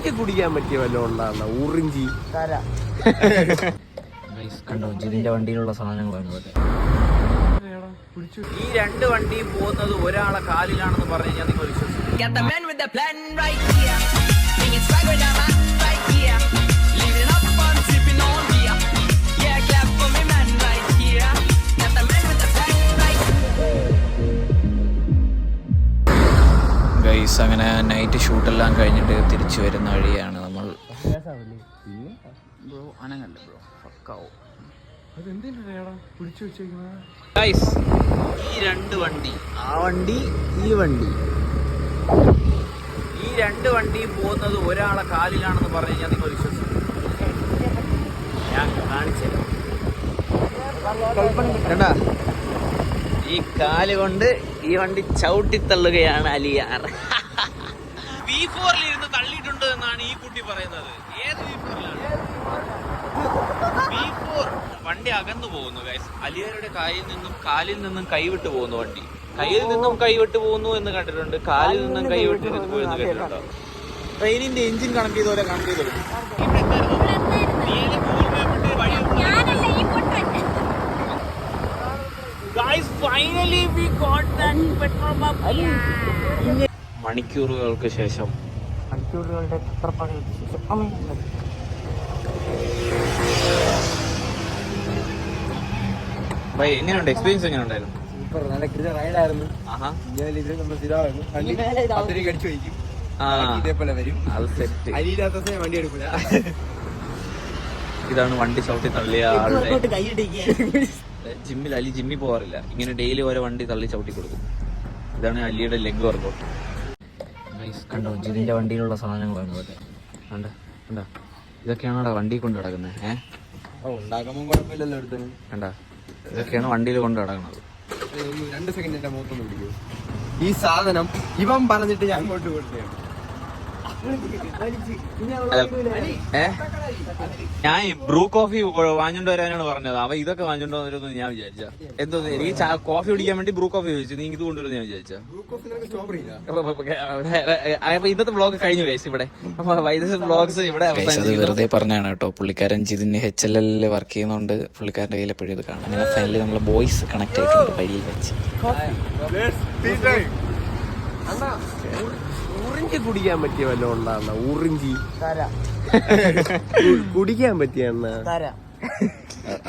ഉറിഞ്ചി കുടിക്കാൻ പറ്റിയ വല്ലതും ഉണ്ടാകുന്ന ഉറിഞ്ചി കണ്ടോ ജിതിന്റെ വണ്ടിയിലുള്ള സാധനങ്ങളാണ് ഇതൊക്കെ. ഈ രണ്ട് വണ്ടിയും പോകുന്നത് ഒരാളെ കാലിലാണെന്ന് പറഞ്ഞു കഴിഞ്ഞാൽ നിങ്ങൾ വിശ്വസിക്കും. ഗൈസ് അങ്ങനെ നൈറ്റ് ഷൂട്ടെല്ലാം കഴിഞ്ഞിട്ട് തിരിച്ചു വരുന്ന വഴിയാണ് നമ്മൾ. ബ്രോ അനങ്ങല്ല ബ്രോ ഫക്കാവോ. ഗൈസ് ഈ രണ്ട് വണ്ടി, ആ വണ്ടി ഈ വണ്ടി, ഈ രണ്ട് വണ്ടിയും പോകുന്നത് ഒരാളെ കാലിലാണെന്ന് പറഞ്ഞു കഴിഞ്ഞാൽ നിങ്ങൾ വിശ്വസിക്കും. ഞാൻ കാണിച്ചത് കണ്ടാ, ഈ കാല് കൊണ്ട് ഈ വണ്ടി ചവിട്ടിത്തള്ളുകയാണ് അലിയാർ. V4 ഇരുന്ന് തള്ളിയിട്ടുണ്ട് എന്നാണ് ഈ കുട്ടി പറയുന്നത്. ഏത് V4ലാണ്? V4 വണ്ടി അകന്നു പോകുന്നു ഗൈസ്. അലിയാരുടെ കാലിൽ നിന്നും കൈവിട്ട് പോകുന്നു വണ്ടി. കയ്യിൽ നിന്നും കൈവിട്ട് പോകുന്നു എന്ന് കണ്ടിട്ടുണ്ട്, കാലിൽ നിന്നും കൈവിട്ട് പോയെന്ന് കേട്ടിട്ടുണ്ടോ? ട്രെയിനിന്റെ എഞ്ചിൻ കണക്ട് ചെയ്തോലെ കണക്ട് ചെയ്തോളൂ. മണിക്കൂറുകൾക്ക് ശേഷം എങ്ങനെയുണ്ട് എക്സ്പീരിയൻസ്? എങ്ങനെ ഉണ്ടായിരുന്നു? ഇതാണ് വണ്ടി ചവിട്ടി തള്ളിയ ആളുടെ ജിമ്മിൽ. അലി ജിമ്മിൽ പോകാറില്ല, ഇങ്ങനെ ഡെയിലി ഓരോ വണ്ടി തള്ളി ചവിട്ടി കൊടുക്കും. ഇതാണ് അലിയുടെ ലെഗ് വർക്കൗട്ട്. കണ്ടോ ജിതിന്റെ വണ്ടിയിലുള്ള സാധനങ്ങളാണ് ഇതൊക്കെ. കണ്ട കണ്ട ഇതൊക്കെയാണോടാ വണ്ടി കൊണ്ട് കിടക്കുന്നത്. ഉണ്ടാക്കുമ്പോൾ കുഴപ്പമില്ലല്ലോ എടുത്തത്. കണ്ട ഇതൊക്കെയാണ് വണ്ടിയിൽ കൊണ്ട് കിടക്കുന്നത്. 2 സെക്കൻഡ് എന്റെ മുഖത്തൊന്ന് പിടിക്കും. ഈ സാധനം ഇവൻ പറഞ്ഞിട്ട് ഞാൻ അങ്ങോട്ട് കൊടുത്തതാണ്. ഞാൻ ബ്രൂ കോഫി വാങ്ങിച്ചോണ്ട് വരാനാണ് പറഞ്ഞത്. അവ ഇതൊക്കെ വാങ്ങിച്ചോണ്ട് വന്നിരുന്നു ഞാൻ വിചാരിച്ച. എന്തോ എനിക്ക് കോഫി കുടിക്കാൻ വേണ്ടി ബ്രൂ കോഫി ചോദിച്ചു, നീ ഇത് കൊണ്ടുവരുന്ന ഞാൻ വിചാരിച്ച. അപ്പൊ ഇന്നത്തെ വ്ളോഗ് കഴിഞ്ഞു ഗൈസ് ഇവിടെ. വ്ളോഗ്സ് ഇവിടെ വെറുതെ പറഞ്ഞാണ് കേട്ടോ. പുള്ളിക്കാരൻ ജിതിന് HLL വർക്ക് ചെയ്യുന്നതുകൊണ്ട് പുള്ളിക്കാരന്റെ കയ്യിൽ എപ്പോഴും ഇത് കാണാം. അങ്ങനെ ഫൈനലി നമ്മളെ ബോയ്സ് കണക്ട് ആയിട്ടുണ്ട് വഴിയിൽ വെച്ച്. ഉറിഞ്ചി കുടിക്കാൻ പറ്റിയ വല്ലതും ഉണ്ടാകുന്ന ഉറിഞ്ചി കുടിക്കാൻ പറ്റിയ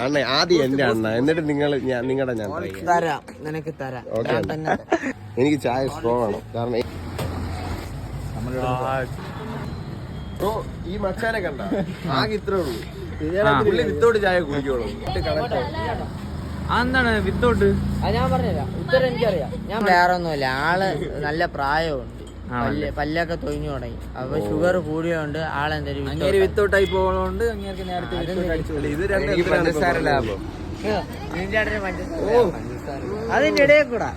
അണ്ണ ആദ്യം എന്റെ അണ്ണ, എന്നിട്ട് നിങ്ങളുടെ ഞാൻ തരാം, നിനക്ക് തരാം. എനിക്ക് ചായ സ്ട്രോങ് ആണ്. കാരണം ഈ മച്ചാനെ കണ്ട ആകെ ഇത്രേ ഉള്ളൂ. പുള്ളി വിത്തോട്ട് ചായ കുടിക്കോളൂ. എന്താണ് വിത്തോട്ട്? ഞാൻ പറഞ്ഞുതരാം, ഉത്തരം എനിക്കറിയാം. ഞാൻ വേറെ ഒന്നുമില്ല, ആള് നല്ല പ്രായമുണ്ട്, പല്ലൊക്കെ തൊഴിഞ്ഞു തുടങ്ങി. അപ്പൊ ഷുഗർ കൂടിയോണ്ട് ആളെന്തൊരു വിത്തോട്ടായി പോകുന്നോണ്ട് അങ്ങേർക്ക് നേരത്തെ അതിന്റെ ഇടയിൽ കൂടാ